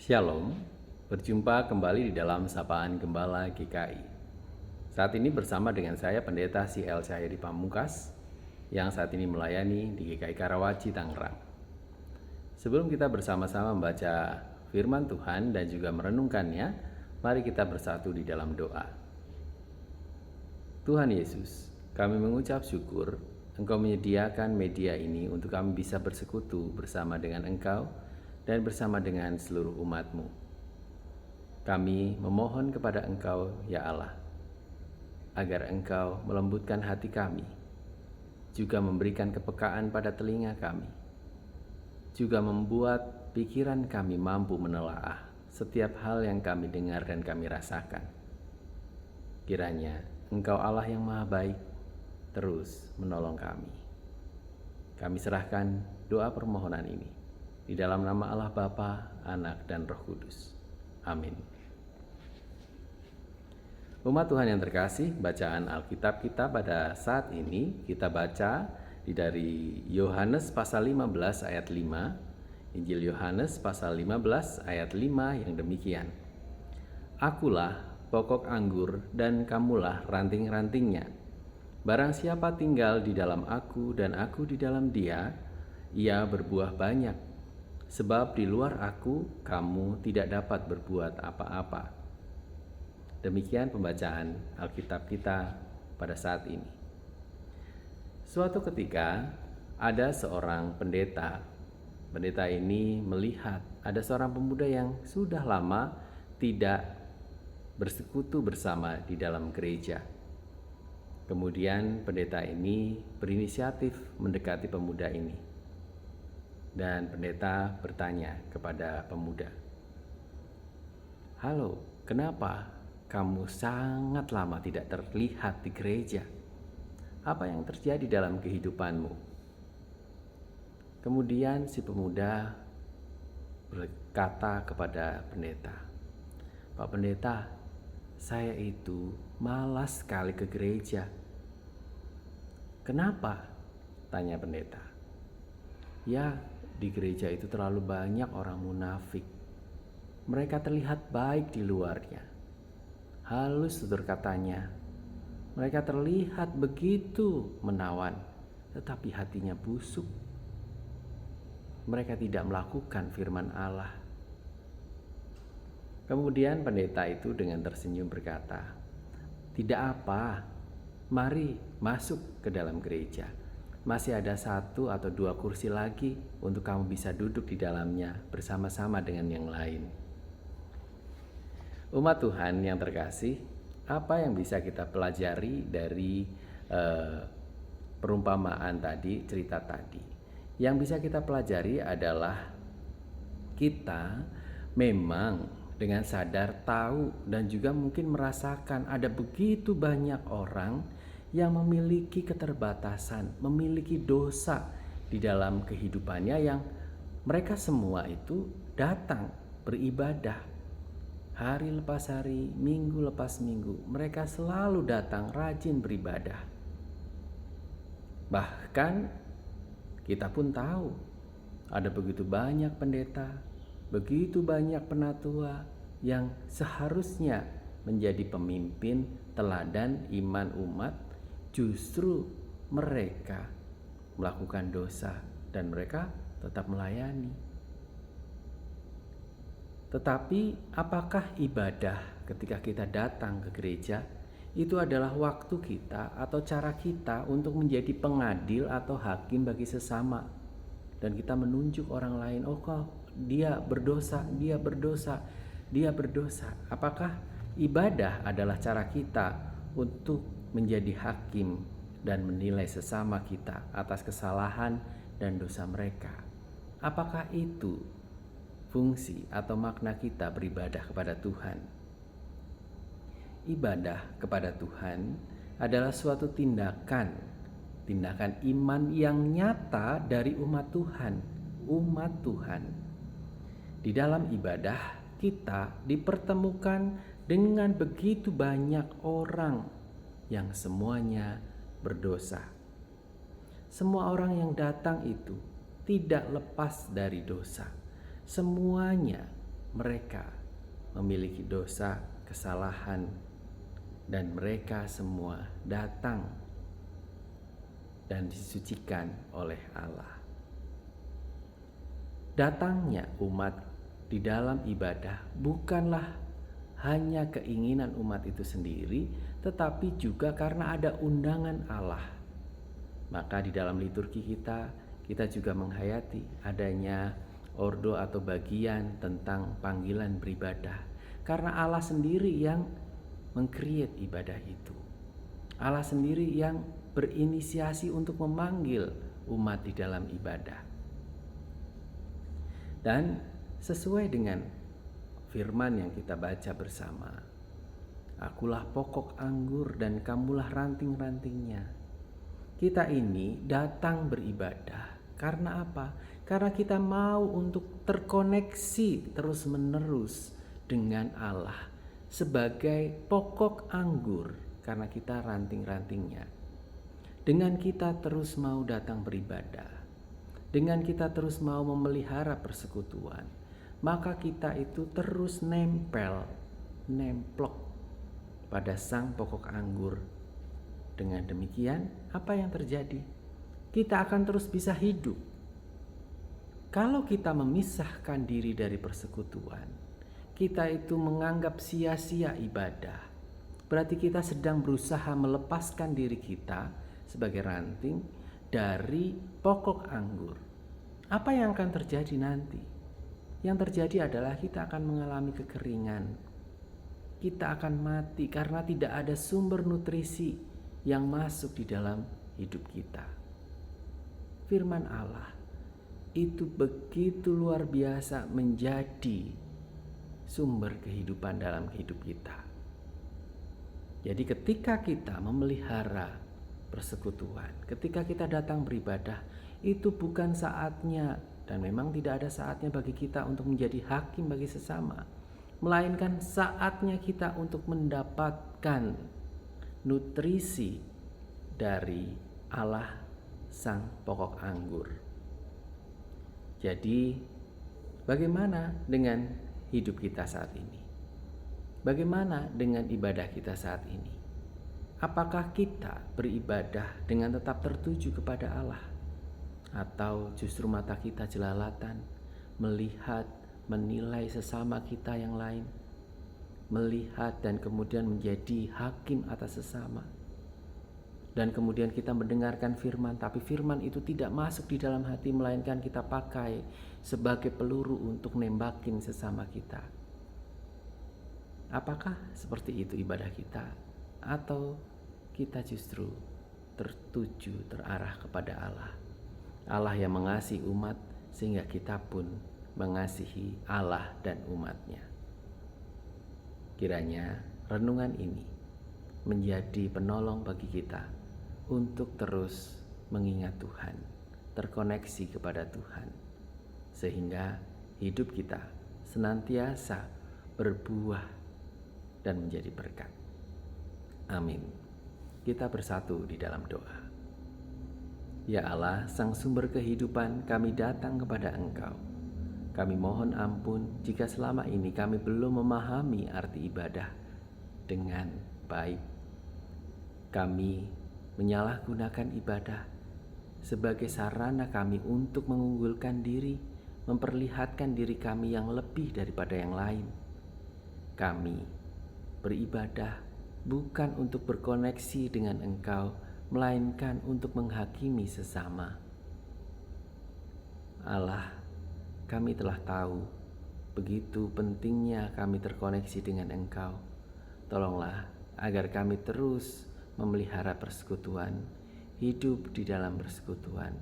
Shalom, berjumpa kembali di dalam Sapaan Gembala GKI. Saat ini bersama dengan saya Pendeta C.L. Cahyadi Pamungkas yang saat ini melayani di GKI Karawaci, Tangerang. Sebelum kita bersama-sama membaca firman Tuhan dan juga merenungkannya, mari kita bersatu di dalam doa. Tuhan Yesus, kami mengucap syukur Engkau menyediakan media ini untuk kami bisa bersekutu bersama dengan Engkau dan bersama dengan seluruh umat-Mu. Kami memohon kepada Engkau, ya Allah, agar Engkau melembutkan hati kami, juga memberikan kepekaan pada telinga kami, juga membuat pikiran kami mampu menelaah setiap hal yang kami dengar dan kami rasakan. Kiranya Engkau Allah yang Maha Baik terus menolong kami. Kami serahkan doa permohonan ini di dalam nama Allah Bapa, Anak, dan Roh Kudus. Amin. Umat Tuhan yang terkasih, bacaan Alkitab kita pada saat ini kita baca dari Yohanes pasal 15 ayat 5, Injil Yohanes pasal 15 ayat 5 yang demikian. Akulah pokok anggur dan kamulah ranting-rantingnya. Barang siapa tinggal di dalam aku dan aku di dalam dia, ia berbuah banyak. Sebab di luar aku, kamu tidak dapat berbuat apa-apa. Demikian pembacaan Alkitab kita pada saat ini. Suatu ketika, ada seorang pendeta. Pendeta ini melihat ada seorang pemuda yang sudah lama tidak bersekutu bersama di dalam gereja. Kemudian pendeta ini berinisiatif mendekati pemuda ini. Dan pendeta bertanya kepada pemuda, "Halo, kenapa kamu sangat lama tidak terlihat di gereja? Apa yang terjadi dalam kehidupanmu?" Kemudian si pemuda berkata kepada pendeta, "Pak Pendeta, saya itu malas sekali ke gereja." "Kenapa?" tanya pendeta. "Ya, di gereja itu terlalu banyak orang munafik. Mereka terlihat baik di luarnya, halus tutur katanya. Mereka terlihat begitu menawan, tetapi hatinya busuk. Mereka tidak melakukan firman Allah." Kemudian pendeta itu dengan tersenyum berkata, "Tidak apa, mari masuk ke dalam gereja. Masih ada 1 atau 2 kursi lagi untuk kamu bisa duduk di dalamnya bersama-sama dengan yang lain." Umat Tuhan yang terkasih, apa yang bisa kita pelajari dari perumpamaan tadi, cerita tadi? Yang bisa kita pelajari adalah kita memang dengan sadar tahu dan juga mungkin merasakan ada begitu banyak orang yang memiliki keterbatasan, memiliki dosa di dalam kehidupannya, yang mereka semua itu datang beribadah hari lepas hari, minggu lepas minggu. Mereka selalu datang rajin beribadah. Bahkan kita pun tahu ada begitu banyak pendeta, begitu banyak penatua yang seharusnya menjadi pemimpin teladan iman umat. Justru mereka melakukan dosa dan mereka tetap melayani. Tetapi apakah ibadah ketika kita datang ke gereja itu adalah waktu kita atau cara kita untuk menjadi pengadil atau hakim bagi sesama, dan kita menunjuk orang lain, "Oh kok dia berdosa, dia berdosa, dia berdosa." Apakah ibadah adalah cara kita untuk menjadi hakim dan menilai sesama kita atas kesalahan dan dosa mereka? Apakah itu fungsi atau makna kita beribadah kepada Tuhan? Ibadah kepada Tuhan adalah suatu tindakan iman yang nyata dari umat Tuhan. Di dalam ibadah kita dipertemukan dengan begitu banyak orang yang semuanya berdosa. Semua orang yang datang itu tidak lepas dari dosa. Semuanya mereka memiliki dosa, kesalahan, dan mereka semua datang dan disucikan oleh Allah. Datangnya umat di dalam ibadah bukanlah hanya keinginan umat itu sendiri, tetapi juga karena ada undangan Allah. Maka di dalam liturgi kita juga menghayati adanya ordo atau bagian tentang panggilan beribadah. Karena Allah sendiri yang meng-create ibadah itu. Allah sendiri yang berinisiasi untuk memanggil umat di dalam ibadah. Dan sesuai dengan firman yang kita baca bersama, akulah pokok anggur dan kamulah ranting-rantingnya. Kita ini datang beribadah karena apa? Karena kita mau untuk terkoneksi terus-menerus dengan Allah sebagai pokok anggur, karena kita ranting-rantingnya. Dengan kita terus mau datang beribadah, dengan kita terus mau memelihara persekutuan, maka kita itu terus nemplok pada sang pokok anggur. Dengan demikian, apa yang terjadi? Kita akan terus bisa hidup. Kalau kita memisahkan diri dari persekutuan, kita itu menganggap sia-sia ibadah, berarti kita sedang berusaha melepaskan diri kita sebagai ranting dari pokok anggur. Apa yang akan terjadi nanti? Yang terjadi adalah kita akan mengalami kekeringan. Kita akan mati karena tidak ada sumber nutrisi yang masuk di dalam hidup kita. Firman Allah itu begitu luar biasa menjadi sumber kehidupan dalam hidup kita. Jadi ketika kita memelihara persekutuan, ketika kita datang beribadah, itu bukan saatnya, dan memang tidak ada saatnya bagi kita untuk menjadi hakim bagi sesama, melainkan saatnya kita untuk mendapatkan nutrisi dari Allah sang pokok anggur. Jadi bagaimana dengan hidup kita saat ini? Bagaimana dengan ibadah kita saat ini? Apakah kita beribadah dengan tetap tertuju kepada Allah? Atau justru mata kita jelalatan, melihat, menilai sesama kita yang lain, melihat dan kemudian menjadi hakim atas sesama? Dan kemudian kita mendengarkan firman, tapi firman itu tidak masuk di dalam hati, melainkan kita pakai sebagai peluru untuk nembakin sesama kita. Apakah seperti itu ibadah kita? Atau kita justru tertuju, terarah kepada Allah? Allah yang mengasihi umat sehingga kita pun mengasihi Allah dan umatnya. Kiranya renungan ini menjadi penolong bagi kita untuk terus mengingat Tuhan, terkoneksi kepada Tuhan, sehingga hidup kita senantiasa berbuah dan menjadi berkat. Amin. Kita bersatu di dalam doa. Ya Allah, Sang Sumber kehidupan, kami datang kepada Engkau. Kami mohon ampun jika selama ini kami belum memahami arti ibadah dengan baik. Kami menyalahgunakan ibadah sebagai sarana kami untuk mengunggulkan diri, memperlihatkan diri kami yang lebih daripada yang lain. Kami beribadah bukan untuk berkoneksi dengan Engkau, melainkan untuk menghakimi sesama. Allah, kami telah tahu begitu pentingnya kami terkoneksi dengan Engkau. Tolonglah agar kami terus memelihara persekutuan, hidup di dalam persekutuan,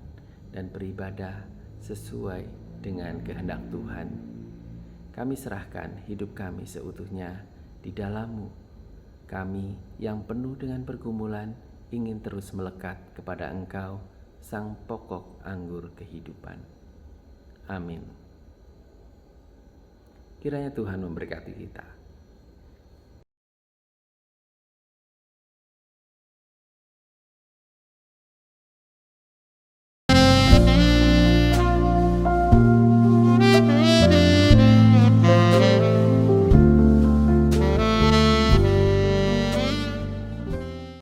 dan beribadah sesuai dengan kehendak Tuhan. Kami serahkan hidup kami seutuhnya di dalam-Mu. Kami yang penuh dengan pergumulan ingin terus melekat kepada Engkau, Sang Pokok Anggur Kehidupan. Amin. Kiranya Tuhan memberkati kita.